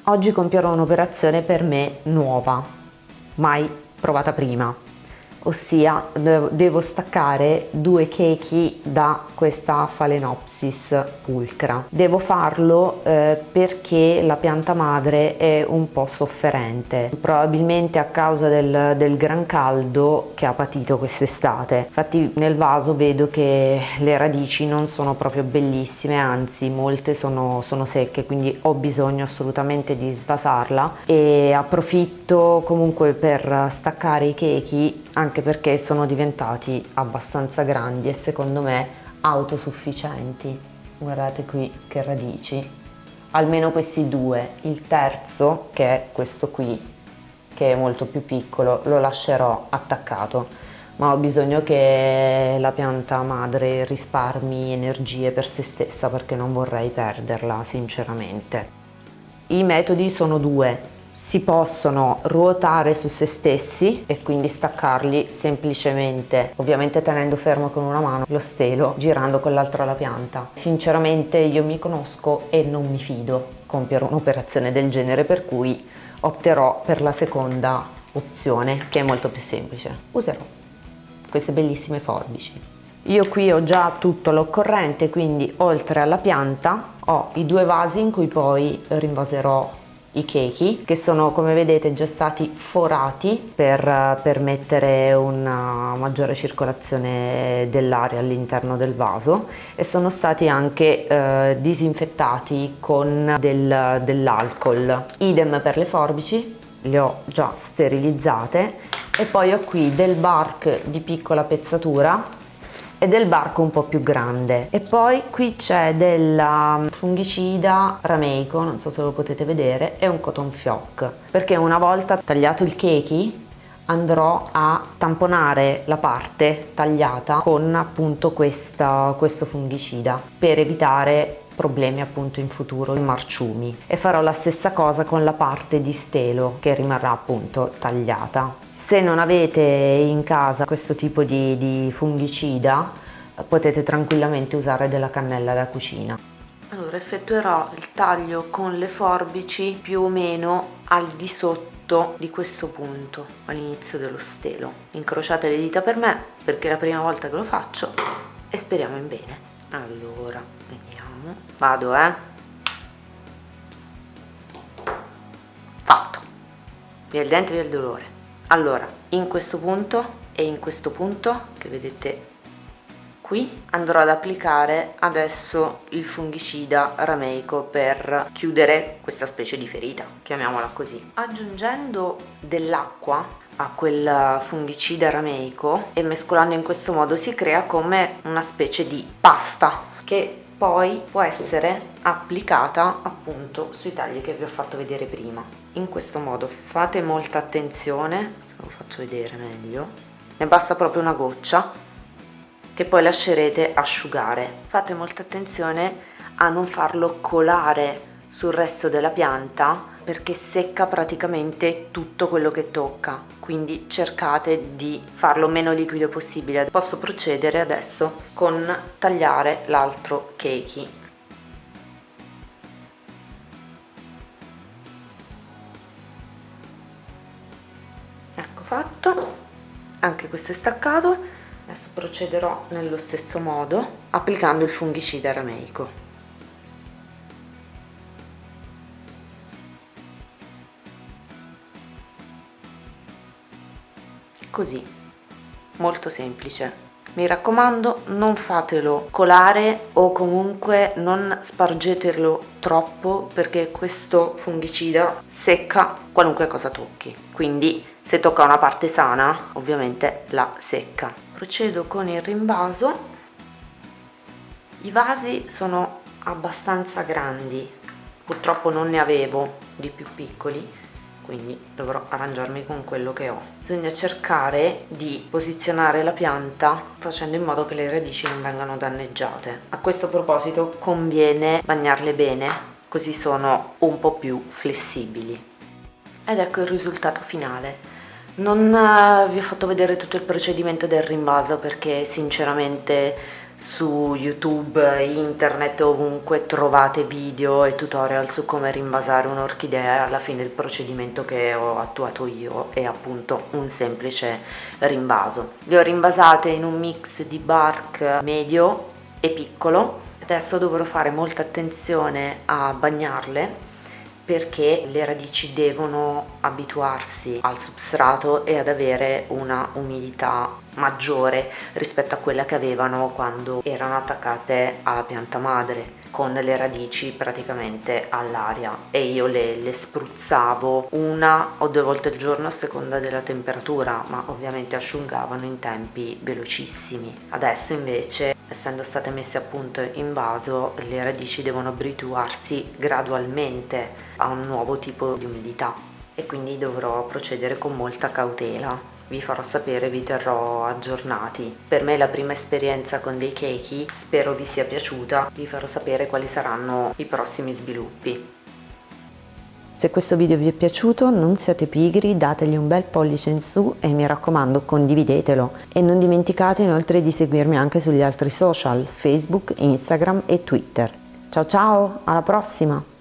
Oggi compierò un'operazione per me nuova, mai provata prima, ossia devo staccare 2 chechi da questa Phalaenopsis pulcra. Devo farlo perché la pianta madre è un po' sofferente, probabilmente a causa del gran caldo che ha patito quest'estate. Infatti nel vaso vedo che le radici non sono proprio bellissime, anzi molte sono secche, quindi ho bisogno assolutamente di svasarla e approfitto comunque per staccare i chechi, anche perché sono diventati abbastanza grandi e secondo me autosufficienti. Guardate qui che radici, almeno questi 2. Il terzo, che è questo qui, che è molto più piccolo, lo lascerò attaccato, ma ho bisogno che la pianta madre risparmi energie per se stessa, perché non vorrei perderla sinceramente. I metodi sono 2. Si possono ruotare su se stessi e quindi staccarli semplicemente, ovviamente tenendo fermo con una mano lo stelo, girando con l'altra la pianta. Sinceramente io mi conosco e non mi fido compiere un'operazione del genere, per cui opterò per la seconda opzione, che è molto più semplice. Userò queste bellissime forbici. Io qui ho già tutto l'occorrente, quindi oltre alla pianta ho i 2 vasi in cui poi rinvaserò i chechi, che sono, come vedete, già stati forati per permettere una maggiore circolazione dell'aria all'interno del vaso, e sono stati anche disinfettati con dell'alcol. Idem per le forbici, le ho già sterilizzate, e poi ho qui del bark di piccola pezzatura e del bark un po' più grande, e poi qui c'è della fungicida rameico, non so se lo potete vedere, e un cotton fioc, perché una volta tagliato il keiki andrò a tamponare la parte tagliata con appunto questo fungicida, per evitare problemi appunto in futuro, in marciumi, e farò la stessa cosa con la parte di stelo che rimarrà appunto tagliata. Se non avete in casa questo tipo di fungicida, potete tranquillamente usare della cannella da cucina. Allora effettuerò il taglio con le forbici più o meno al di sotto di questo punto, all'inizio dello stelo. Incrociate le dita per me, perché è la prima volta che lo faccio e speriamo in bene. Allora, vediamo. Vado, fatto. Via il dente, via il dolore. Allora, in questo punto e in questo punto che vedete qui andrò ad applicare adesso il fungicida rameico per chiudere questa specie di ferita, chiamiamola così. Aggiungendo dell'acqua a quel fungicida rameico e mescolando in questo modo si crea come una specie di pasta che poi può essere applicata appunto sui tagli che vi ho fatto vedere prima. In questo modo fate molta attenzione, se lo faccio vedere meglio, ne basta proprio una goccia che poi lascerete asciugare. Fate molta attenzione a non farlo colare sul resto della pianta, perché secca praticamente tutto quello che tocca, quindi cercate di farlo meno liquido possibile. Posso procedere adesso con tagliare l'altro keiki. Ecco fatto, anche questo è staccato. Adesso procederò nello stesso modo applicando il fungicida rameico. Così, molto semplice. Mi raccomando, non fatelo colare o comunque non spargetelo troppo, perché questo fungicida secca qualunque cosa tocchi, quindi se tocca una parte sana ovviamente la secca. Procedo con il rinvaso. I vasi sono abbastanza grandi, purtroppo non ne avevo di più piccoli, quindi dovrò arrangiarmi con quello che ho. Bisogna cercare di posizionare la pianta facendo in modo che le radici non vengano danneggiate. A questo proposito conviene bagnarle bene, così sono un po' più flessibili. Ed ecco il risultato finale. Non vi ho fatto vedere tutto il procedimento del rinvaso perché sinceramente Su YouTube, internet, ovunque trovate video e tutorial su come rinvasare un'orchidea. Alla fine il procedimento che ho attuato io è appunto un semplice rinvaso. Le ho rinvasate in un mix di bark medio e piccolo. Adesso dovrò fare molta attenzione a bagnarle perché le radici devono abituarsi al substrato e ad avere una umidità maggiore rispetto a quella che avevano quando erano attaccate alla pianta madre, con le radici praticamente all'aria, e io le spruzzavo 1 o 2 volte al giorno a seconda della temperatura, ma ovviamente asciugavano in tempi velocissimi. Adesso invece, essendo state messe appunto in vaso, le radici devono abituarsi gradualmente a un nuovo tipo di umidità e quindi dovrò procedere con molta cautela. Vi farò sapere, vi terrò aggiornati. Per me è la prima esperienza con dei keiki, spero vi sia piaciuta, vi farò sapere quali saranno i prossimi sviluppi. Se questo video vi è piaciuto non siate pigri, dategli un bel pollice in su e mi raccomando condividetelo. E non dimenticate inoltre di seguirmi anche sugli altri social, Facebook, Instagram e Twitter. Ciao ciao, alla prossima!